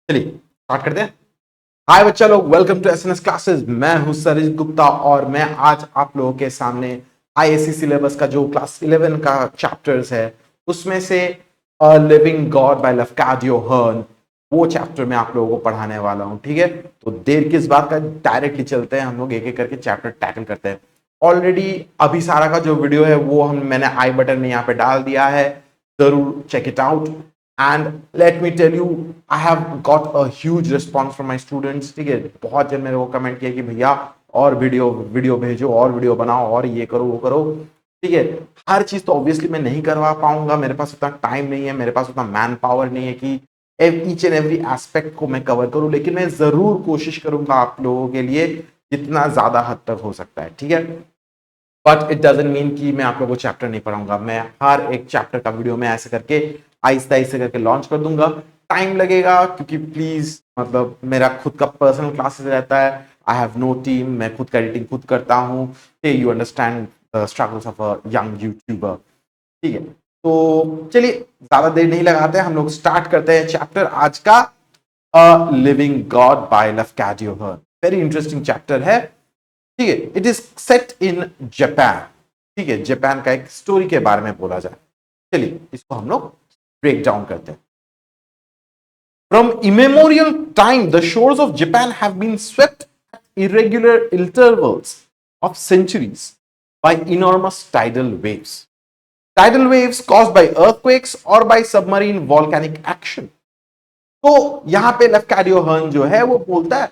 चलिए स्टार्ट करते हैं। हाय बच्चा लोग, वेलकम टू एसएनएस क्लासेस। मैं हूं सरित गुप्ता और मैं आज आप लोगों के सामने आईएससी सिलेबस का जो क्लास 11 का चैप्टर्स है उसमें से अ लिविंग गॉड बाय लफकाडियो हर्न, वो चैप्टर मैं आप लोगों को पढ़ाने वाला हूं। ठीक है, तो देर किस बात का, डायरेक्टली चलते हैं, हम लोग एक एक करके चैप्टर टैकल करते हैं। ऑलरेडी अभी सारा का जो वीडियो है वो मैंने आई बटन में यहाँ पे डाल दिया है, जरूर check it out. And let me tell you, I have got a huge response from my students. ठीक है, बहुत जन मेरे को कमेंट किया कि भैया और वीडियो भेजो, और वीडियो बनाओ, और ये करो वो करो। ठीक है, हर चीज तो ऑब्वियसली मैं नहीं करवा पाऊंगा, मेरे पास उतना टाइम नहीं है, मेरे पास उतना मैन पावर नहीं है कि ईच एंड एवरी एस्पेक्ट को मैं कवर करूं, लेकिन मैं जरूर कोशिश करूंगा आप लोगों के लिए जितना ज्यादा हद तक हो सकता है। ठीक है, बट इट डजंट मीन कि मैं आप लोगों को चैप्टर नहीं पढ़ाऊंगा। मैं हर एक चैप्टर का वीडियो में ऐसे करके आहिस्ता आहिस्ता करके लॉन्च कर दूंगा। टाइम लगेगा क्योंकि प्लीज, मतलब मेरा खुद का पर्सनल क्लासेस रहता है, आई हैव नो टीम, मैं खुद का एडिटिंग खुद करता हूँ। You understand the struggles of a young YouTuber. ठीक है, तो चलिए ज्यादा देर नहीं लगाते हैं, हम लोग स्टार्ट करते हैं चैप्टर आज का, अ लिविंग गॉड बाय लफकैडियो हर्न। वेरी इंटरेस्टिंग चैप्टर है। ठीक है, it is set in Japan. ठीक है, जापान का एक स्टोरी के बारे में बोला जाए। चलिए इसको हम लोग ब्रेक डाउन करते हैं। From immemorial time, the shores of Japan have been swept at irregular intervals of centuries by enormous tidal waves. Tidal waves caused by earthquakes or by submarine volcanic action. तो यहां पे लफकैडियो हर्न जो है वो बोलता है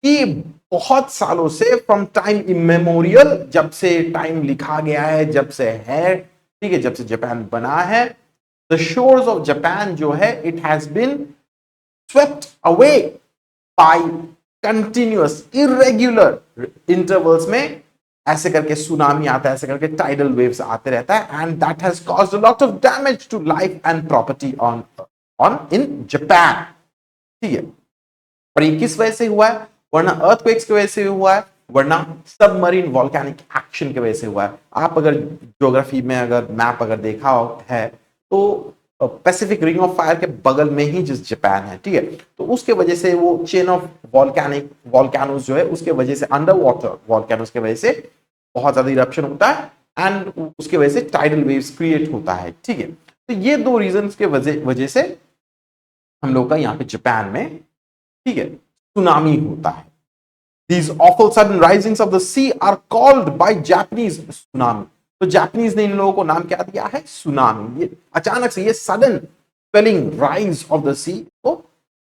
कि बहुत सालों से, फ्रॉम टाइम इमेमोरियल, जब से टाइम लिखा गया है, जब से है, ठीक है, जब से जापान बना है, द शोर्स ऑफ जापान जो है, it has been swept away by continuous irregular intervals में। ऐसे करके सुनामी आता है, ऐसे करके टाइडल वेव्स आते रहता है, and that has caused a lot of damage to life and property on in Japan. ठीक है, और ये किस वजह से हुआ है? वरना अर्थक्वेक्स की वजह से हुआ है, वरना सबमरीन वॉल्केनिक एक्शन की वजह से हुआ है। आप अगर ज्योग्राफी में अगर मैप अगर देखा है तो पैसिफिक रिंग ऑफ फायर के बगल में ही जिस जापान है, ठीक है, तो उसके वजह से वो चेन ऑफ वॉल्केनोस जो है, उसके वजह से, अंडर वाटर वॉल्केनोस के वजह से बहुत ज्यादा इरप्शन होता है, एंड उसके वजह से टाइडल वेव्स क्रिएट होता है। ठीक है, तो ये दो रीजन के वजह से हम लोग का यहाँ पे जापान में, ठीक है, सुनामी होता है। These awful sudden risings of the sea are called by Japanese tsunami. तो जापानीज ने इन लोगों को नाम क्या दिया है? सुनामी। ये अचानक से ये sudden swelling rise of the sea को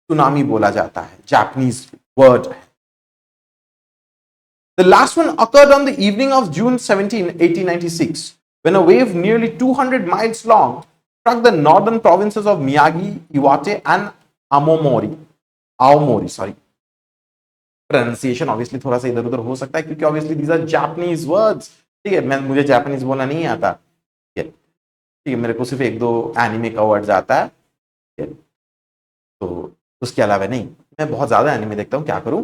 सुनामी बोला जाता है, जापानीज वर्ड है। The last one occurred on the evening of June 17, 1896, when a wave nearly 200 miles long struck the northern provinces of Miyagi, Iwate and Aomori, sorry. Pronunciation obviously थोड़ा सा इधर उधर हो सकता है क्योंकि obviously these are Japanese words. ठीक है, मुझे जापानीज बोलना नहीं आता। ठीक है, मेरे को सिर्फ एक दो एनिमे का वर्ड्स आता है, तो उसके अलावा नहीं। मैं बहुत ज्यादा एनिमे देखता हूँ, क्या करूं।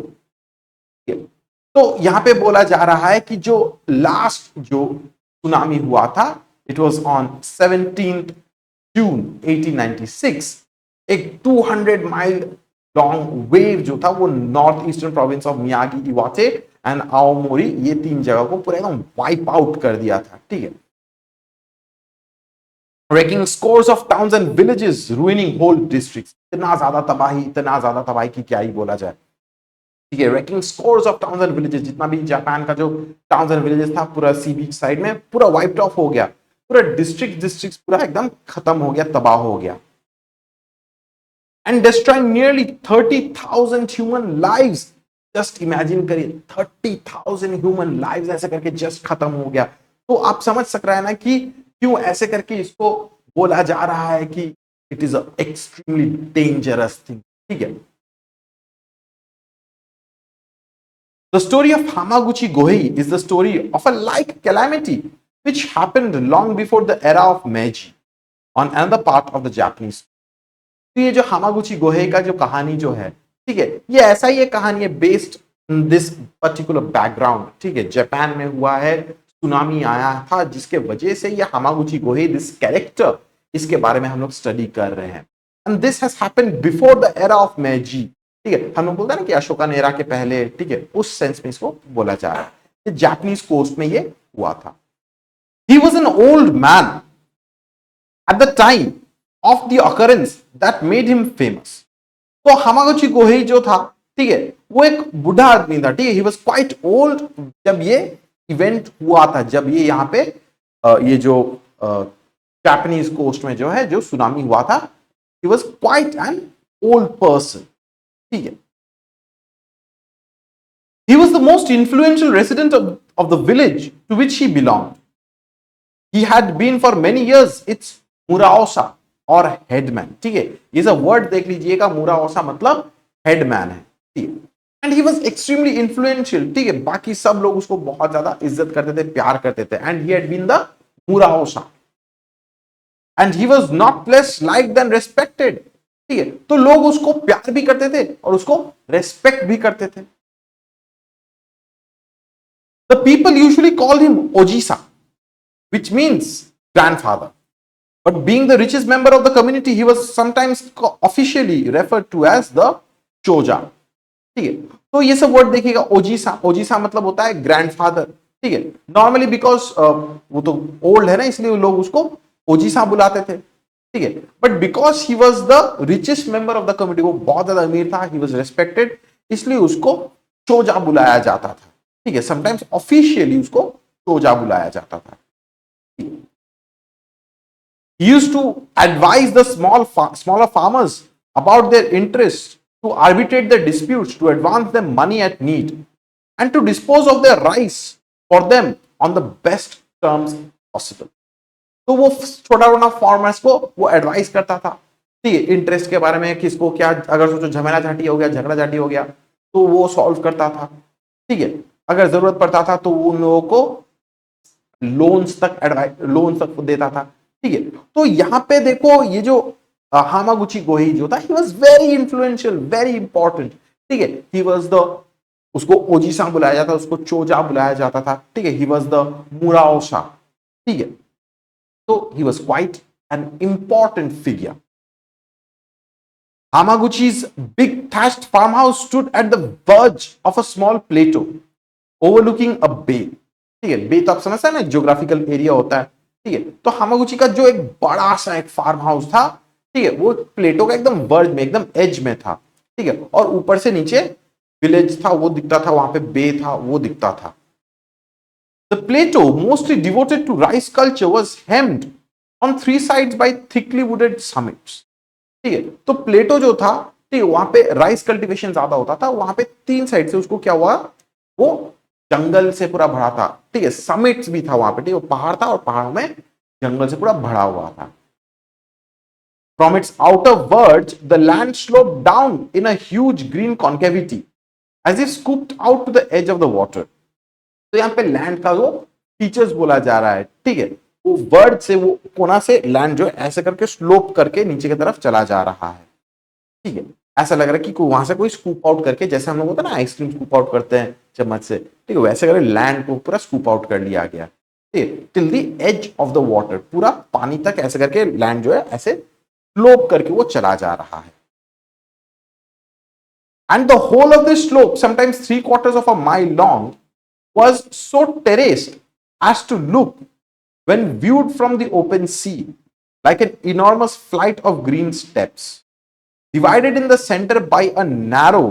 तो यहां पे बोला जा रहा है कि जो लास्ट जो सुनामी हुआ था, इट वाज ऑन 17 जून 1896। एक 200 माइल लॉन्ग वेव जो था वो north eastern province of Miyagi, Iwate and Aomori, ये तीन जगह को पूरा एकदम वाइप आउट कर दिया था। ठीक है, wrecking scores of towns and villages, ruining whole districts। इतना ज्यादा तबाही की क्या ही बोला जाए। ठीक है, wrecking scores of towns and villages, जितना भी जापान का जो टाउन्स एंड विलेजेस था पूरा सी बीच साइड में पूरा वाइप्ड ऑफ हो गया, पूरा डिस्ट्रिक्ट पूरा एकदम खत्म हो गया, तबाह हो गया। And destroying nearly 30,000 human lives। Just imagine करिए, 30,000 ह्यूमन लाइव्स ऐसे करके जस्ट खत्म हो गया। तो आप समझ सक रहे हैं ना कि क्यों ऐसे करके इसको बोला जा रहा है कि it is extremely dangerous thing. ठीक है, The story of Hamaguchi Gohei is the story of a like calamity which happened long before the era of Meiji on another part of the Japanese। तो ये जो हामागुची गोहे का जो कहानी जो है, ठीक है, ये ऐसा ही एक कहानी है based in this particular background. ठीक है, जापान में हुआ है, सुनामी आया था जिसके वजह से ये हामागुची गोहे, दिस कैरेक्टर, इसके बारे में हम लोग स्टडी कर रहे हैं। And this has happened before the era of Meiji. ठीक है, हम लोग बोलते हैं ना कि अशोकन एरा के पहले, ठीक है, उस सेंस में इसको बोला जा रहा है। जापानीज कोस्ट में ये हुआ था। He was an old man at the time of the occurrence that made him famous। तो हामागुची गोहेई जो था, ठीक है, वो एक बूढ़ा आदमी था। ठीक है, ही वॉज क्वाइट ओल्ड जब ये इवेंट हुआ था, जब ये यहाँ पे ये जो जापानीज कोस्ट में जो है जो सुनामी हुआ था, he was quite an old person. ठीक है, he was the most influential resident of the village to which he belonged। he had been for many years its मुराओसा और हेडमैन। ठीक है, ये सब वर्ड देख लीजिएगा, मुराओसा मतलब हेडमैन है। ठीक है, and he was extremely influential. ठीक है, बाकी सब लोग उसको बहुत ज्यादा इज्जत करते थे, प्यार करते थे। And he had been the muraosa and he was not less like then respected. ठीक है, तो लोग उसको प्यार भी करते थे और उसको रेस्पेक्ट भी करते थे। The people usually called him Ojisa, which means grandfather। But being the richest member of the community, he was sometimes officially referred to as the Choja। ठीक है, तो ये सब वर्ड देखिएगा, ओजीसा, ओजीसा मतलब होता है ग्रैंडफादर। ठीक है, नॉर्मली बिकॉज वो तो ओल्ड है ना, इसलिए लोग उसको ओजीसा बुलाते थे। ठीक है, but because he was the richest member of the community, वो बहुत ज्यादा अमीर था, ही वॉज रेस्पेक्टेड, इसलिए उसको चोजा बुलाया जाता था। ठीक है, समटाइम्स ऑफिशियली उसको चोजा बुलाया जाता था। He used to advise the smaller farmers about their interests, to arbitrate their disputes, to advance them money at need, and to dispose of their rice for them on the best terms possible। तो वो छोटा मोटा farmers को वो advice करता था। ठीक है, इंटरेस्ट के बारे में, किसको क्या, अगर सोचो झमेला झाटी हो गया, झगड़ा झाटी हो गया, तो वो सॉल्व करता था। ठीक है, अगर जरूरत पड़ता था तो उन लोगों को लोन्स तक देता था। ठीक है, तो यहां पे देखो ये जो हामागुची गोहेई जो था, he was very influential, very important. ठीक है, ही वाज द, उसको ओजीसा बुलाया जाता, उसको चोजा बुलाया जाता था। ठीक है, ही वाज द मुराओसा। ठीक है, तो he was quite an important figure. Hamaguchi's big thatched farmhouse stood at the verge of a small plateau overlooking a bay। ठीक है, बे तो आप समझते हैं ना, ज्योग्राफिकल एरिया होता है। ठीक है, तो हामागुची का जो एक बड़ा सा एक फार्म हाउस था, ठीक है, वो प्लेटो का एकदम वर्ज में, एकदम एज में था। ठीक है, और ऊपर से नीचे विलेज था वो दिखता था, वहां पे बे था वो दिखता था। The plateau mostly devoted to rice culture was hemmed on 3 sides by thickly wooded summits. ठीक है, तो प्लेटो जो था, ठीक है, वहां पे राइस कल्टीवेशन ज्यादा होता था, वहां पे 3 साइड से उसको क्या हुआ, वो जंगल से पूरा भरा था। ठीक है, समिट्स भी था वहां पे, ठीक है, पहाड़ था और पहाड़ों में जंगल से पूरा भरा हुआ था। From its outer verge, the land sloped down in a huge green concavity, as if scooped out to the edge of the water। तो यहाँ पे लैंड का जो फीचर्स बोला जा रहा है, ठीक है, वो वर्ड से, वो कोना से लैंड जो है ऐसे करके स्लोप करके नीचे की तरफ चला जा रहा है। ठीक है, ऐसा लग रहा है कि वहां से कोई स्कूप आउट करके, जैसे हम लोग होता है ना आइसक्रीम स्कूप आउट करते हैं चम्मच से, ठीक है, वैसे करके लैंड को पूरा स्कूप आउट कर लिया गया। ठीक है, till the edge of the water, पूरा पानी तक ऐसे करके लैंड जो है ऐसे स्लोप करके वो चला जा रहा है। And the whole of this slope, sometimes 3/4 of a mile long, was so terraced as to look, when viewed from the open sea, like an enormous flight of green steps, divided in the center by a narrow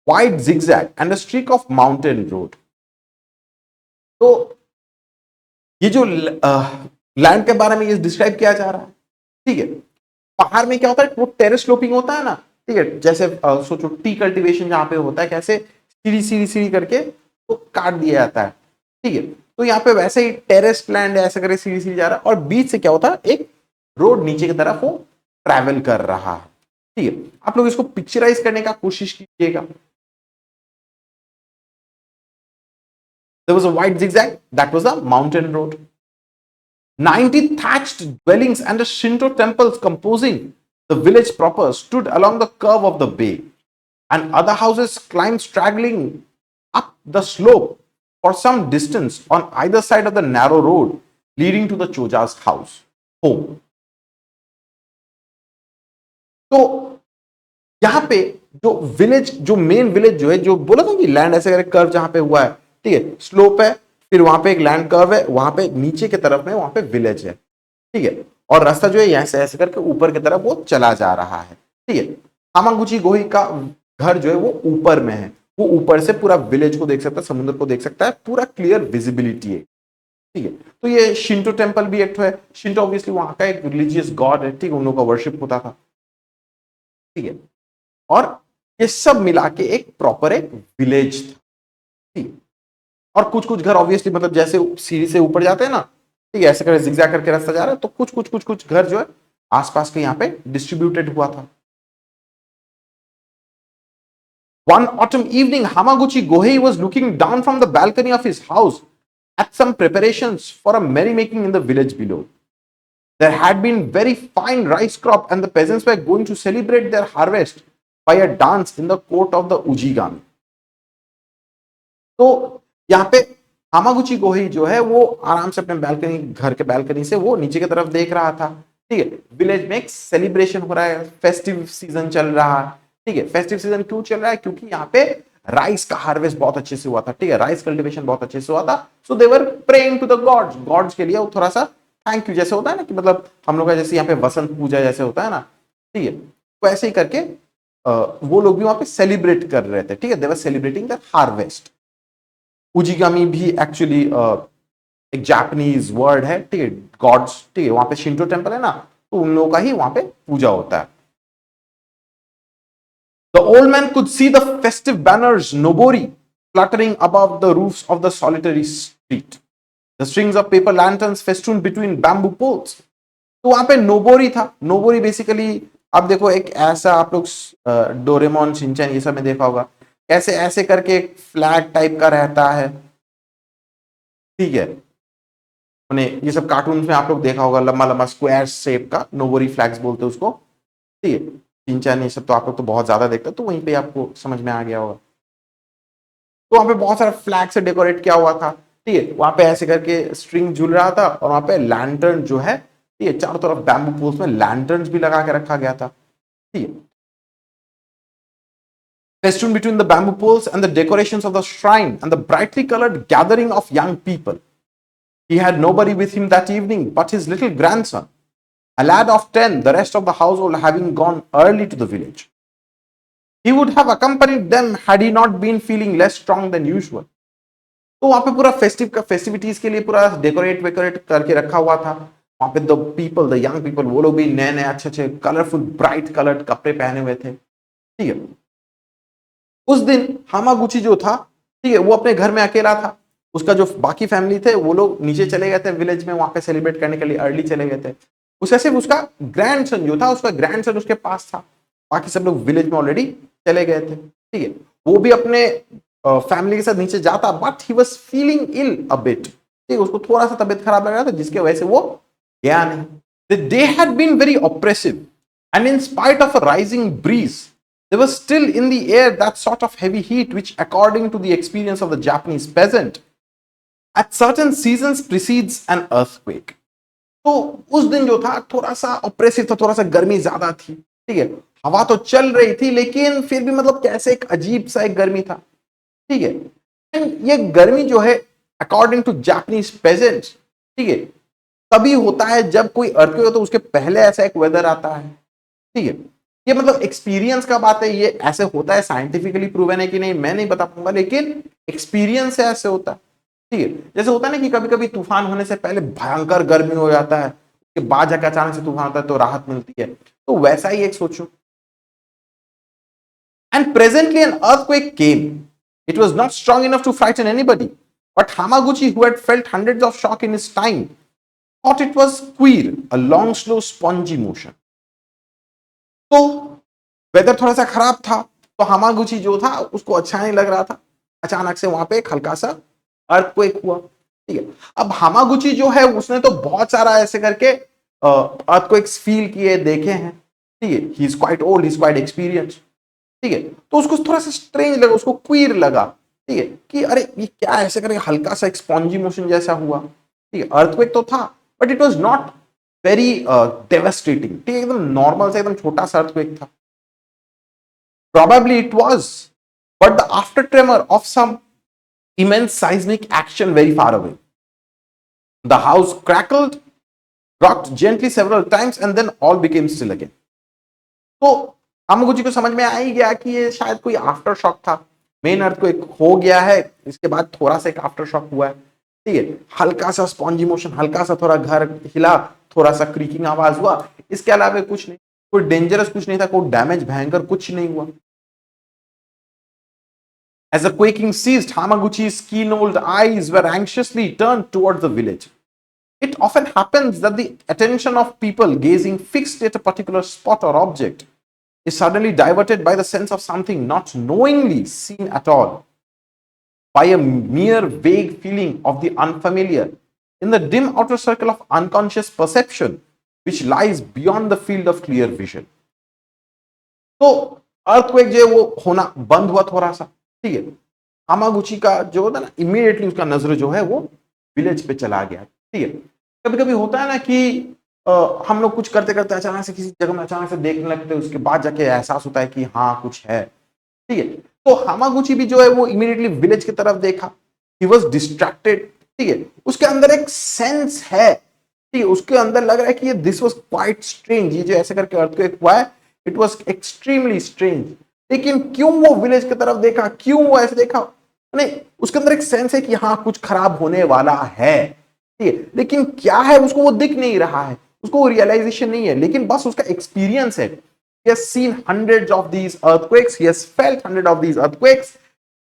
wide zigzag and a streak of mountain road। तो ये जो land के बारे में ये describe किया जा रहा है। ठीक है, पहाड़ में क्या होता है, वो टेरेस स्लोपिंग होता है ना। ठीक है, जैसे सोचो टी कल्टीवेशन जहां पे होता है, कैसे सीढ़ी सीढ़ी सीढ़ी करके वो काट दिया जाता है। ठीक है, तो यहाँ पे वैसे ही टेरेस लैंड ऐसे करके सीढ़ी सीढ़ी जा रहा है, और बीच से क्या होता है, एक रोड नीचे की तरफ वो ट्रैवल कर रहा है। ठीक है, आप लोग इसको पिक्चराइज करने का कोशिश कीजिएगा। There was a wide zigzag, that was a mountain road। 90 thatched dwellings and a Shinto temples composing the village proper stood along the curve of the bay, and other houses climbed straggling up the slope for some distance on either side of the narrow road leading to the Choja's home। तो यहाँ पे जो village, जो main village जो है, जो बोला था कि लैंड ऐसे करके कर्व जहां पे हुआ है, ठीक है, स्लोप है, फिर वहां पे एक लैंड कर्व है, वहां पे नीचे की तरफ में वहां पे विलेज है, ठीक है, और रास्ता जो है यहाँ से ऐसे करके ऊपर की तरफ वो चला जा रहा है, ठीक है। हामागुची गोही का घर जो है वो ऊपर में है, वो ऊपर से पूरा विलेज को देख सकता है, समुद्र को देख सकता है, पूरा क्लियर विजिबिलिटी है, ठीक है। तो ये शिंटो टेम्पल भी एक है, शिंटो ऑब्वियसली वहां का एक रिलीजियस गॉड है, ठीक है, उन लोगों का वर्शिप होता था, ठीक है, और ये सब मिला के एक प्रॉपर एक विलेज था, ठीक है। और कुछ कुछ घर ऑब्वियसली मतलब जैसे सीढ़ी से ऊपर जाते हैं ना, ठीक है, ऐसे करके जिगजैग करके रास्ता जा रहा है, तो कुछ घर जो है आसपास के यहाँ पे डिस्ट्रीब्यूटेड हुआ था। One autumn evening, Hamaguchi Gohei was looking down from the balcony of his house at some preparations for a merrymaking in the village below. There had been very fine rice crop, and the peasants were going to celebrate their harvest by a dance in the court of the Ujigami. तो यहाँ पे हामागुची गोही जो है वो आराम से अपने बैल्कनी, घर के बैल्कनी से वो नीचे की तरफ देख रहा था, ठीक है। विलेज में एक सेलिब्रेशन हो रहा है, फेस्टिव सीजन चल रहा है, ठीक है। फेस्टिव सीजन क्यों चल रहा है? क्योंकि यहाँ पे राइस का हार्वेस्ट बहुत अच्छे से हुआ था, ठीक है, राइस कल्टीवेशन बहुत अच्छे से हुआ था, so they were praying to the gods, gods के लिए वो थोड़ा सा थैंक यू जैसे होता है ना, कि मतलब हम लोग का जैसे यहाँ पे वसंत पूजा जैसे होता है ना, ठीक है, तो ऐसे ही करके वो लोग भी वहां पे सेलिब्रेट कर रहे थे, ठीक है, they were celebrating the harvest. उजिगामी भी एक्चुअली एक जापानीज वर्ड है, ठीक है, गॉड्स, ठीक है, वहां पे शिंटो टेम्पल है ना, तो उन लोगों का ही वहां पे पूजा होता है। The old man could see the festive banners nobori fluttering above the roofs of the solitary street. The strings of paper lanterns festooned between bamboo poles. तो वहां पे नोबोरी था। नोबोरी बेसिकली आप देखो एक ऐसा, आप लोग डोरेमोन, शिनचैन ये सब में देखा होगा, ऐसे ऐसे करके एक फ्लैग टाइप का रहता है, ठीक है, उन्हें ये सब कार्टून में आप लोग देखा होगा, लंबा लंबा स्क्वायर शेप का नोबोरी फ्लैग्स बोलते हैं उसको, ठीक है। शिनचैन ये सब तो आप लोग तो बहुत ज्यादा देखते हो, तो वहीं पे आपको समझ में आ गया होगा। तो वहां पे बहुत सारा फ्लैग से डेकोरेट किया हुआ था, ठीक है, वहां पे ऐसे करके स्ट्रिंग झूल रहा था, और वहां पे लैंटर्न जो है, ठीक है, चारों तरफ बैम्बू पोल्स में लैंटर्न्स भी लगा के रखा गया था, ठीक है। Festooned between the bamboo poles and the decorations of the shrine and the brightly colored gathering of young people. He had nobody with him that evening but his little grandson, a lad of 10, the rest of the household having gone early to the village. He would have accompanied them had he not been feeling less strong than usual. तो वहां पे पूरा festivities के लिए पूरा decorate करके रखा हुआ था। वहां पे the people, the young people, वो लोग भी नए नए अच्छे अच्छे कलरफुल ब्राइट कलर्ड कपड़े पहने हुए थे, ठीक है। उस दिन हामागुची जो था, ठीक है, वो अपने घर में अकेला था। उसका जो बाकी फैमिली थे वो लोग नीचे चले गए थे विलेज में, वहां पे सेलिब्रेट करने के लिए अर्ली चले गए थे। उसका सिर्फ उसका ग्रैंडसन जो था, उसका ग्रैंडसन उसके पास था, बाकी सब लोग विलेज में ऑलरेडी चले गए थे, ठीक है। वो भी अपने फैमिली के साथ नीचे जाता, but he was feeling ill a bit, ठीक है, उसको थोड़ा सा तबीयत खराब लग रहा था, जिसके वजह से वो गया नहीं। The day had been very oppressive and in spite of a rising breeze there was still in the air that sort of heavy heat which, according to the experience of the Japanese peasant, at certain seasons precedes an earthquake. तो उस दिन जो था थोड़ा सा oppressive था, थोड़ा सा गर्मी ज्यादा थी, ठीक है, हवा तो चल रही थी लेकिन फिर भी मतलब कैसे एक अजीब सा एक गर्मी था, ठीक है। एंड ये गर्मी जो है अकॉर्डिंग टू जापानीज पेजेंट्स, ठीक है, तभी होता है जब कोई अर्थक्वेक हो, तो उसके पहले ऐसा एक वेदर आता है, ठीक है। ये मतलब एक्सपीरियंस का बात है, ये ऐसे होता है, साइंटिफिकली प्रूवन है कि नहीं मैं नहीं बता पाऊंगा, लेकिन एक्सपीरियंस से ऐसे होता है, ठीक है। जैसे होता है ना कि कभी कभी तूफान होने से पहले भयंकर गर्मी हो जाता है, उसके बाद जाकर अचानक से तूफान होता है तो राहत मिलती है, तो वैसा ही एक सोचो। And presently an earthquake came. It was not strong enough to frighten anybody, but Hamaguchi, who had felt hundreds of shock in his time, thought it was queer, a long, slow, spongy motion. तो weather थोड़ा सा खराब था, तो हामागुची जो था उसको अच्छा नहीं लग रहा था। अचानक से वहां पे एक हल्का सा अर्थक्वेक हुआ, ठीक है। अब हामागुची जो है उसने तो बहुत सारा ऐसे करके अर्थक्वेक्स फील किए, देखे हैं, ठीक है, he is quite old, he is quite experienced, ठीक है। तो उसको थोड़ा सा स्ट्रेंज लगा, उसको क्वीर लगा, ठीक है, कि अरे ये क्या ऐसे करके हल्का सा एक स्पॉन्जी मोशन जैसा हुआ, ठीक है। अर्थक्वेक तो था but it was not very devastating, ठीक है, एकदम नॉर्मल से एकदम छोटा सा अर्थक्वेक था। Probably it was, but the after tremor of some immense seismic action very far away. The house crackled, rocked gently several times, and then all became still again. तो हामागुची को समझ में आ ही गया कि ये शायद कोई आफ्टर शॉक था, मेन अर्थ को एक हो गया है, इसके बाद थोड़ा सा एक आफ्टर शॉक हुआ है, ठीक है, हल्का सा स्पॉन्जी मोशन, हल्का सा थोड़ा घर हिला, थोड़ा सा क्रीकिंग आवाज हुआ, इसके अलावा कुछ नहीं, कोई डेंजरस कुछ नहीं था, कोई डैमेज भयंकर कुछ नहीं हुआ। As the quaking ceased, Hamaguchi's keen-old eyes were anxiously turned towards the village. It often happens that the attention of people gazing fixed at a particular spot or object is suddenly diverted by the sense of something not knowingly seen at all, by a mere vague feeling of the unfamiliar in the dim outer circle of unconscious perception which lies beyond the field of clear vision. तो earthquake जो है वो होना बंद हुआ थोड़ा सा, ठीक है, हामागुची का जो होता है ना, इमीडिएटली उसका नजर जो है वो विलेज पे चला गया, ठीक है। कभी कभी होता है ना कि हम लोग कुछ करते करते अचानक से किसी जगह में अचानक से देखने लगते हैं, उसके बाद जाके एहसास होता है कि हाँ कुछ है, ठीक है। तो हामागुची भी जो है वो इमीडिएटली विलेज की तरफ देखा, ही वाज डिस्ट्रैक्टेड, ठीक है, उसके अंदर एक सेंस है, ठीक है, उसके अंदर लग रहा है कि ये दिस वाज क्वाइट स्ट्रेंज, ये जो ऐसे करके अर्थक्वेक हुआ है, इट वाज एक्सट्रीमली स्ट्रेंज। लेकिन क्यों वो विलेज की तरफ देखा, क्यों वो ऐसे देखा, नहीं, उसके अंदर एक सेंस है कि हाँ कुछ खराब होने वाला है, ठीक है, लेकिन क्या है उसको वो दिख नहीं रहा है, उसको वो रियलाइजेशन नहीं है, लेकिन बस उसका एक्सपीरियंस है। He has seen hundreds of these earthquakes, he has felt hundreds of these earthquakes,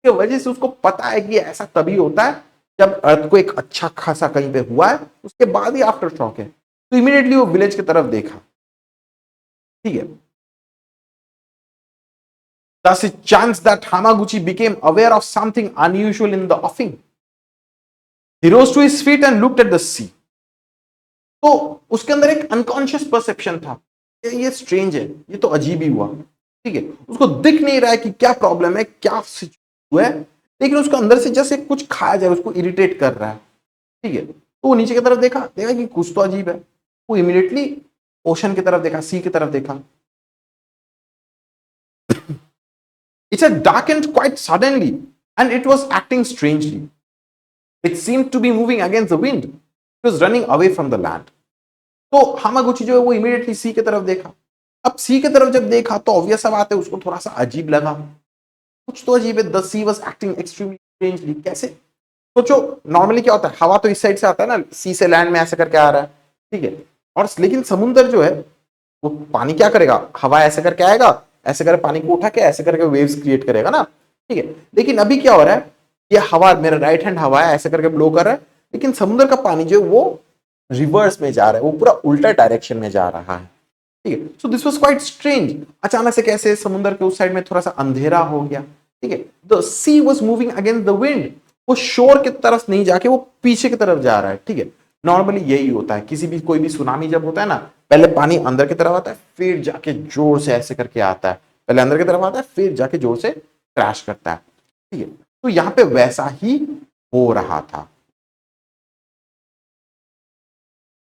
की वजह से उसको पता है कि ऐसा तभी होता है जब अर्थक्वेक अच्छा खासा कहीं पे हुआ है, उसके बाद ही आफ्टर शॉक है। तो इमीडिएटली वो विलेज की तरफ देखा, ठीक है। Thus it chanced that Hamaguchi became aware of something unusual in the offing. He rose to his feet and looked at the sea. तो उसके अंदर एक अनकॉन्शियस परसेप्शन था, ये स्ट्रेंज है, ये तो अजीब ही हुआ, ठीक है, उसको दिख नहीं रहा है कि क्या प्रॉब्लम है, क्या हुआ है, लेकिन उसको अंदर से जैसे कुछ खाया जाए उसको इरिटेट कर रहा है, ठीक है। तो वो नीचे की तरफ देखा, देखा कि कुछ तो अजीब है, वो इमीडिएटली ओशन की तरफ देखा, सी की तरफ देखा। It had darkened quite suddenly and it was acting strangely. It seemed to be moving against the wind. It was running away from the land. तो हामागुची जो है वो इमीडिएटली सी की तरफ देखा। अब सी की तरफ जब देखा तो ऑब्वियस सा बात है उसको थोड़ा सा अजीब लगा, कुछ तो अजीब है। The sea was acting extremely strangely. कैसे? सोचो, नॉर्मली क्या होता है, हवा तो इस साइड से आता है ना, सी से लैंड में ऐसे करके आ रहा है, ठीक है, और लेकिन समुद्र जो है वो पानी क्या करेगा, हवा ऐसे करके आएगा, ऐसे करके पानी को उठा के ऐसे करके वेव्स क्रिएट करेगा ना, ठीक है। लेकिन अभी क्या हो रहा है, ये हवा मेरा राइट हैंड हवा है, ऐसे करके ब्लो कर रहा है, लेकिन समुद्र का पानी जो है वो रिवर्स में जा रहा है, वो पूरा उल्टा डायरेक्शन में जा रहा है, ठीक है। So this was quite strange. अचानक से कैसे समुद्र के उस साइड में थोड़ा सा अंधेरा हो गया, ठीक है। The sea was moving against the wind, वो शोर की तरफ नहीं जाके वो पीछे की तरफ जा रहा है, ठीक है। नॉर्मली यही होता है, किसी भी कोई भी सुनामी जब होता है ना, पहले पानी अंदर की तरफ आता है, फिर जाके जोर से ऐसे करके आता है, पहले अंदर की तरफ आता है, फिर जाके जोर से क्रैश करता है, ठीक है। तो यहां पे वैसा ही हो रहा था।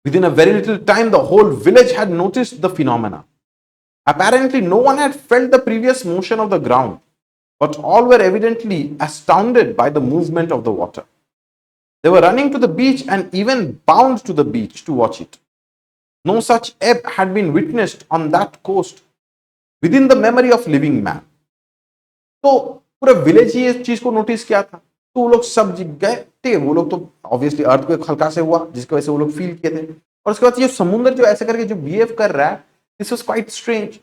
Within a very little time, the whole village had noticed the phenomena. Apparently, no one had felt the previous motion of the ground, but all were evidently astounded by the movement of the water. They were running to the beach and even bound to the beach to watch it. No such ebb had been witnessed on that coast within the memory of living man. तो पूरा village ही इस चीज को notice किया था, तो वो लोग सब जीत गए, ठीक है। वो लोग तो ऑब्वियसली अर्थ को एक हल्का से हुआ जिसकी वजह से वो लोग फील किए थे, और उसके बाद ये समुद्र जो ऐसे करके जो बिहेव कर रहा है, दिस वाज क्वाइट स्ट्रेंज।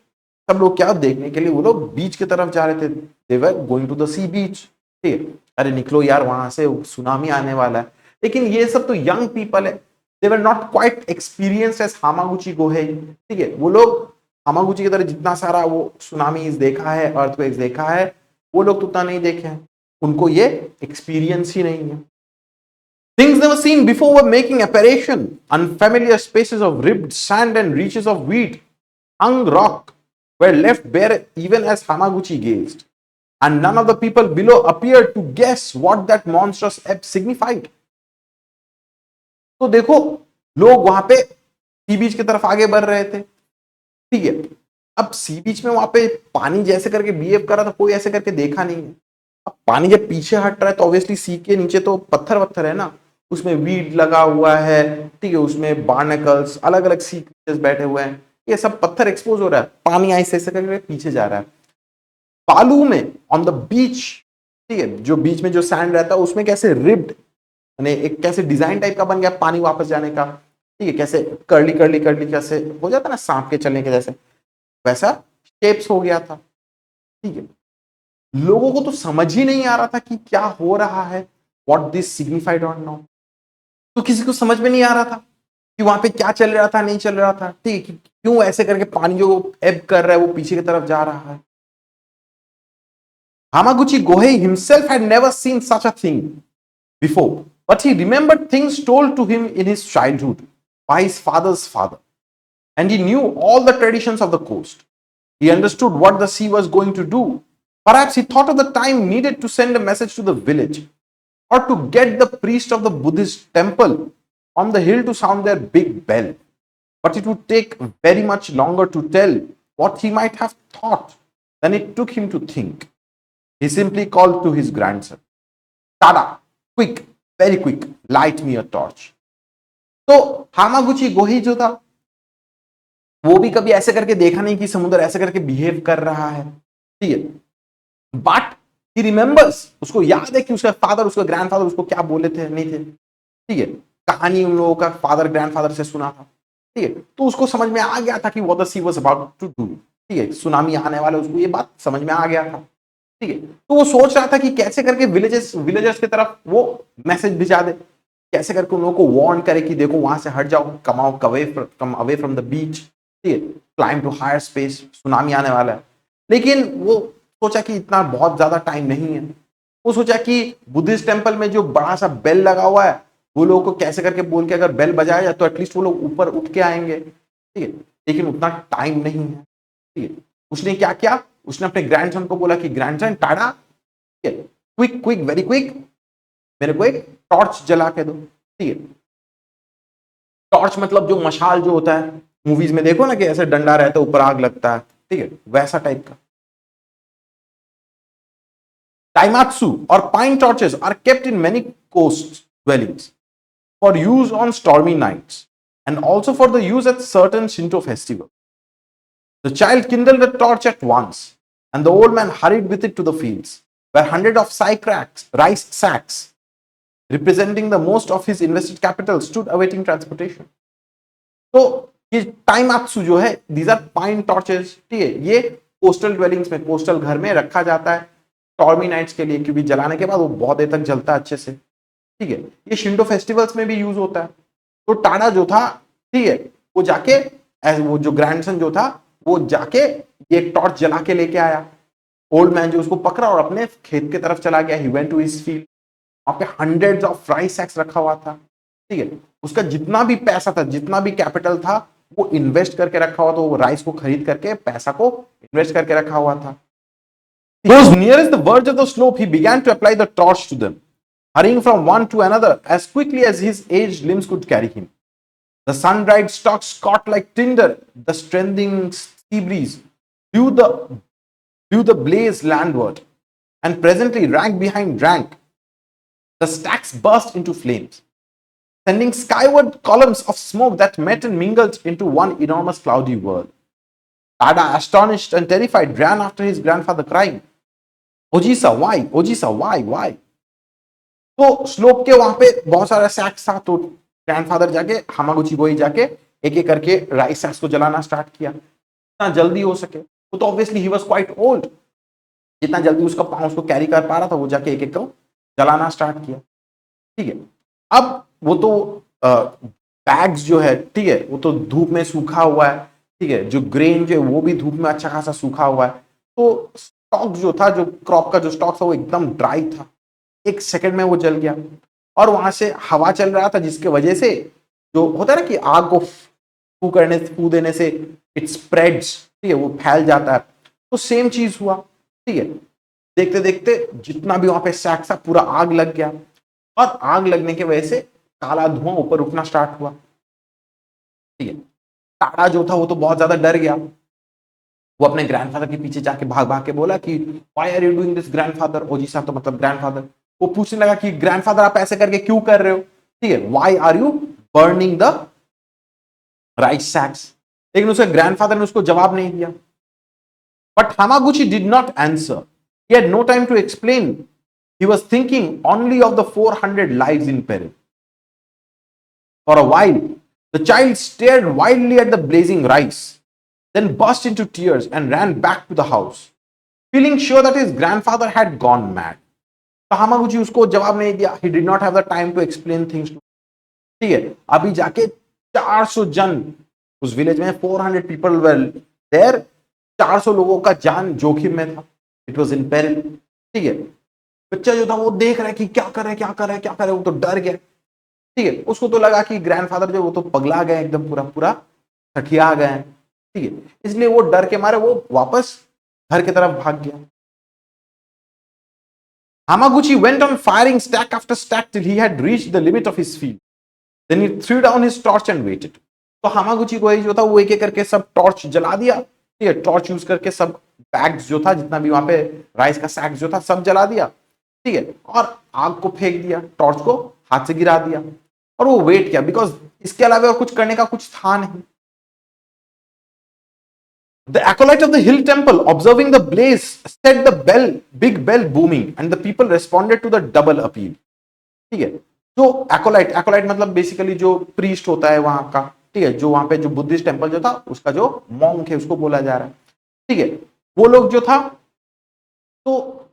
सब लोग क्या देखने के लिए वो लोग बीच की तरफ जा रहे थे, दे वर गोइंग टू द सी बीच, ठीक है। अरे निकलो यार वहां से, सुनामी आने वाला है। लेकिन ये सब तो यंग पीपल है, they were not quite experienced as Hamaguchi को है, ठीक है। वो लोग हामागुची की तरह जितना सारा वो सुनामीज देखा है, अर्थक्वेक्स देखा है, वो लोग तो उतना नहीं देखे हैं, उनको ये एक्सपीरियंस ही नहीं है। Things never seen before were making apparition. Unfamiliar spaces of ribbed sand and reaches of wheat hung rock were left bare even as Hamaguchi gazed, and none of the people below appeared to guess what that monstrous ebb signified. तो देखो, लोग वहां पे सी बीच की तरफ आगे बढ़ रहे थे, ठीक है। अब सी बीच में वहां पे पानी जैसे करके बिहेव कर रहा था, कोई ऐसे करके देखा नहीं है। अब पानी जब पीछे हट रहा है तो ऑब्वियसली सी के नीचे तो पत्थर वत्थर है ना, उसमें वीड लगा हुआ है, ठीक है, उसमें बार्नेकल्स, अलग अलग सी क्रीचर्स बैठे हुए हैं, ये सब पत्थर एक्सपोज हो रहा है, पानी ऐसे ऐसे करके पीछे जा रहा है। बालू में ऑन द बीच, ठीक है, जो बीच में जो सैंड रहता है उसमें कैसे रिब्ड, यानी एक कैसे डिजाइन टाइप का बन गया पानी वापस जाने का, ठीक है, कैसे कर्ली कर्ली कर्ली कैसे हो जाता है ना सांप के चलने के जैसे, वैसा शेप्स हो गया था, ठीक है। लोगों को तो समझ ही नहीं आ रहा था कि क्या हो रहा है, व्हाट दिस सिग्निफाइड और नॉट। तो किसी को समझ में नहीं आ रहा था कि वहां पे क्या चल रहा था, नहीं चल रहा था, ठीक है, क्यों ऐसे करके पानी जो एब कर रहा है वो पीछे की तरफ जा रहा है। Hamaguchi Gohei himself had never seen such a thing before, but he remembered things told to him in his childhood by his father's father, and he knew all the traditions of the coast. He understood what the sea was going to do. Perhaps he thought of the time needed to send a message to the village, or to get the priest of the Buddhist temple on the hill to sound their big bell. But it would take very much longer to tell what he might have thought than it took him to think. He simply called to his grandson, Tada, quick, very quick, light me a torch. तो हामागुची गोही जो था वो भी कभी ऐसे करके देखा नहीं कि समुद्र ऐसे करके बिहेव कर रहा है, ठीक है। बट ही रिमेंबर्स, उसको याद है कि उसका फादर, उसका ग्रैंडफादर उसको क्या बोले थे, नहीं थे, ठीक है, कहानी उन लोगों का फादर ग्रैंडफादर से सुना था, ठीक है। तो उसको समझ में आ गया था कि what the sea was about to do, ठीक है, सुनामी आने वाला, उसको ये बात समझ में आ गया था, ठीक है। तो वो सोच रहा था कि कैसे करके विलेजर्स की तरफ वो मैसेज भिजा दे, कैसे करके उन लोगों को वार्न करे कि देखो वहां से हट जाओ, come away from the beach, ठीक है, climb to higher space, tsunami आने वाला है। लेकिन वो सोचा कि इतना बहुत ज्यादा टाइम नहीं है। वो सोचा कि बुद्धिस्ट टेम्पल में जो बड़ा सा बेल लगा हुआ है, वो लोगों को कैसे करके बोल के अगर बेल बजाया जाए तो एटलीस्ट वो लोग ऊपर उठ के आएंगे, ठीक है। लेकिन उतना टाइम नहीं है, ठीक है। उसने क्या किया, उसने अपने ग्रैंडसन को बोला कि grandson ta-da, quick quick very quick, मेरे को एक टॉर्च जला के दो, ठीक है। टॉर्च मतलब जो मशाल जो होता है मूवीज में देखो ना कि ऐसे डंडा रहता है ऊपर आग लगता है, ठीक है, वैसा टाइप का। Daimatsu or pine torches are kept in many coast dwellings for use on stormy nights and also for the use at certain Shinto festivals. The child kindled a torch at once, and the old man hurried with it to the fields, where hundreds of rice sacks, representing the most of his invested capital, stood awaiting transportation. तो ये टाइमात्सु जो है, these are pine torches, ठीक है, ये coastal dwellings में, coastal घर में रखा जाता है स्टॉर्मी नाइट्स के लिए, क्योंकि जलाने के बाद वो बहुत देर तक जलता है अच्छे से, ठीक है। ये शिंटो फेस्टिवल्स में भी यूज होता है। तो टाडा जो था, ठीक है, वो जाके वो जो ग्रैंडसन जो था वो जाके ये एक टॉर्च जला के लेके आया। ओल्ड मैन जो उसको पकड़ा और अपने खेत की तरफ चला गया, he went to his field. वहां पे हंड्रेड्स ऑफ राइस सैक्स रखा हुआ था, ठीक है। उसका जितना भी पैसा था, जितना भी कैपिटल था, वो इन्वेस्ट करके रखा हुआ था, वो राइस को खरीद करके पैसा को इन्वेस्ट करके रखा हुआ था। Those nearest the verge of the slope, he began to apply the torch to them, hurrying from one to another as quickly as his aged limbs could carry him. The sun-dried stalks caught like tinder. The strengthening sea breeze blew the blaze landward, and presently, rank behind rank, the stacks burst into flames, sending skyward columns of smoke that met and mingled into one enormous cloudy whirl. Tada, astonished and terrified, ran after his grandfather, crying, ojiisan why, ojiisan why why. तो slope के वहां पे बहुत सारा सैक्स था, तो grandfather जाके हामागुची गोई जाके एक एक करके राइस सैक्स को जलाना स्टार्ट किया जितना जल्दी हो सके। तो obviously he was quite old, जितना जल्दी उसका पांव उसको कैरी कर पा रहा था, वो जाके एक एक को जलाना स्टार्ट किया, ठीक है। अब वो तो बैग्स जो है, ठीक है, वो तो धूप में सूखा हुआ है, ठीक है, जो ग्रेन जो है वो भी धूप में अच्छा खासा सूखा हुआ है। तो स्टॉक जो था, जो क्रॉप का जो स्टॉक था, वो एकदम ड्राई था, एक सेकंड में वो जल गया। और वहां से हवा चल रहा था, जिसके वजह से जो होता है ना कि आग को फू देने से इट स्प्रेड्स, ठीक है, वो फैल जाता है। तो सेम चीज हुआ, ठीक है। देखते देखते जितना भी वहां पे सैक था पूरा आग लग गया, और आग लगने की वजह से काला धुआं ऊपर उठना स्टार्ट हुआ, ठीक है। टाड़ा जो था वो तो बहुत ज्यादा डर गया, वो अपने ग्रैंडफादर के पीछे जाके भाग भाग के बोला कि why are you doing this grandfather, ojiisan तो मतलब ग्रैंडफादर। वो पूछने लगा कि ग्रैंडफादर आप ऐसे करके क्यों कर रहे हो, ठीक है, why are you burning the rice sacks. लेकिन उसके ग्रैंडफादर ने उसको जवाब नहीं दिया। But Hamaguchi did not answer. He had no time to explain. He was thinking only of the 400 lives in peril. For a while, the child stared wildly at the blazing rice, then burst into tears and ran back to the house, feeling sure that his grandfather had gone mad. तो Hamaguchi उसको जवाब नहीं दिया. He did not have the time to explain things to. ठीक है, अभी जाके 400 जन उस विलेज में, 400 पीपल वर देयर, 400 लोगों का जान जोखिम में था. It was in peril. ठीक है, बच्चा जो था वो देख रहा है कि क्या कर रहे क्या कर रहे क्या कर रहे, वो तो डर गया. ठीक है, उसको तो लगा कि ग्रैंडफादर जो वो तो पगला गए एकदम, पूरा पूरा थकिया गए. ठीक है, इसलिए वो डर के मारे वो वापस घर की तरफ भाग गया. Hamaguchi went on firing stack after stack till he had reached the limit of his field. Then he threw down his torch and waited. तो Hamaguchi को जो था वो एक एक करके सब टॉर्च जला दिया. ठीक है, टॉर्च यूज करके सब बैग्स जो था, जितना भी वहां पे राइस का सैक जो था, सब जला दिया. ठीक है, और आग को फेंक दिया, टॉर्च को हाथ से गिरा दिया, और वो वेट किया, बिकॉज इसके अलावा और कुछ करने का कुछ था नहीं. The acolyte of the hill temple, observing the blaze, set the bell, big bell booming, and the people responded to the double appeal. ठीक है, जो acolyte मतलब बेसिकली जो प्रीस्ट होता है वहां का. ठीक है, जो वहां पे जो बुद्धिस्ट टेम्पल जो था उसका जो मॉन्क है उसको बोला जा रहा है. ठीक है, वो लोग जो था तो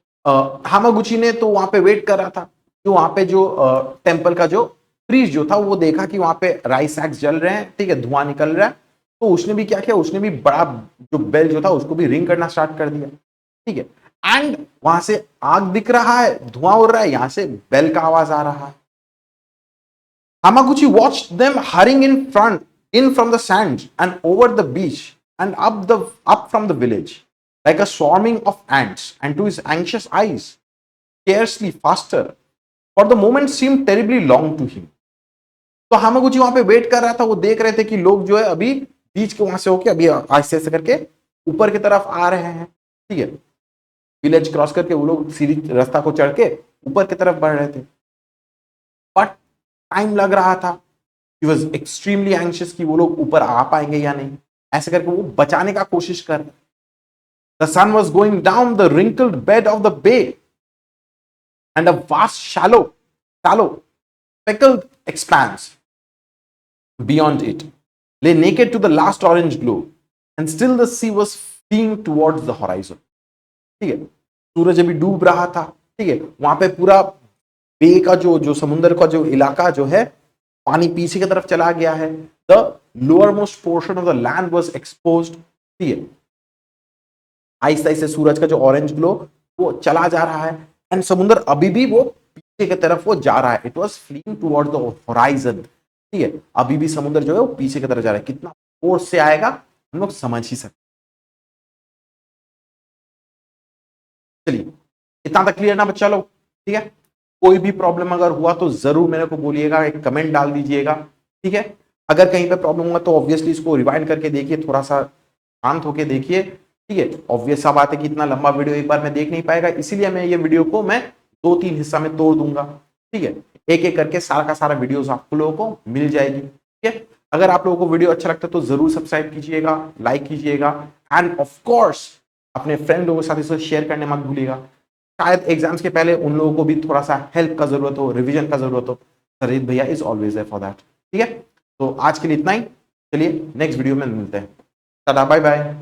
Hamaguchi ने तो वहां पे वेट कर रहा था. जो वहां पे जो टेम्पल का जो प्रीस्ट जो था वो देखा कि वहां पे राइस सैक्स जल रहे हैं. ठीक है, धुआं निकल रहा है, तो उसने भी क्या किया, उसने भी बड़ा जो बेल जो था उसको भी रिंग करना स्टार्ट कर दिया. ठीक है, एंड वहां से आग दिख रहा है, धुआं उड़ रहा है, यहां से बेल का आवाज आ रहा है. Hamaguchi watched them hurrying in from the sands and over the beach and up from the village like a swarming of ants, and to his anxious eyes, scarcely faster, for the moment seemed terribly long to him. तो Hamaguchi वहां पे wait कर रहा था, वो देख रहे थे कि लोग जो है अभी बीच के वहां से होके अभी आहिस्ते से करके ऊपर की तरफ आ रहे हैं. ठीक है, विलेज क्रॉस करके वो लोग सीधी रास्ता को चढ़ के ऊपर की तरफ बढ़ रहे थे. बट टाइम लग रहा था. He was extremely anxious कि वो लोग ऊपर आ पाएंगे या नहीं. ऐसे करके वो बचाने का कोशिश कर. The sun was going down the wrinkled bed of the bay, and a vast shallow speckled expanse beyond it lay naked to the last orange glow, and still the sea was fleeing towards the horizon. ठीक है, सूरज अभी डूब रहा था. ठीक है, वहां पे पूरा बे का जो समुद्र का जो इलाका जो है, पानी पीछे की तरफ चला गया है. The lower most portion of the land was exposed. ठीक है, आहिस्ता आहिस्ता सूरज का जो ऑरेंज ग्लो वो चला जा रहा है, एंड समुद्र अभी भी वो पीछे की तरफ वो जा रहा है. It was fleeing toward the horizon. ठीक है, अभी भी समुद्र जो है वो पीछे की तरफ जा रहा है. कितना फोर्स से आएगा हम लोग समझ ही सकते. चलिए, इतना तक क्लियर ना बच्चा लोग. ठीक है, कोई भी प्रॉब्लम अगर हुआ तो जरूर मेरे को बोलिएगा, एक कमेंट डाल दीजिएगा. ठीक है, अगर कहीं पे प्रॉब्लम हुआ तो ऑब्वियसली इसको रिवाइंड करके देखिए, थोड़ा सा शांत होके देखिए. ठीक है, ऑब्वियस सा बात है कि इतना लंबा वीडियो एक बार में देख नहीं पाएगा, इसीलिए मैं ये वीडियो को मैं 2-3 हिस्सा में तोड़ दूंगा. ठीक है, एक एक करके सारा का सारा वीडियोस आप लोगों को मिल जाएगी. ठीक है, अगर आप लोगों को वीडियो अच्छा लगता है तो जरूर सब्सक्राइब कीजिएगा, लाइक कीजिएगा, एंड ऑफ कोर्स अपने फ्रेंड लोगों के साथ इसे शेयर करने मत भूलिएगा. शायद एग्जाम्स के पहले उन लोगों को भी थोड़ा सा हेल्प का जरूरत हो, रिवीजन का जरूरत हो. सरित भैया is always there for that. ठीक है, तो आज के लिए इतना ही. चलिए नेक्स्ट वीडियो में मिलते हैं. Tata, bye bye.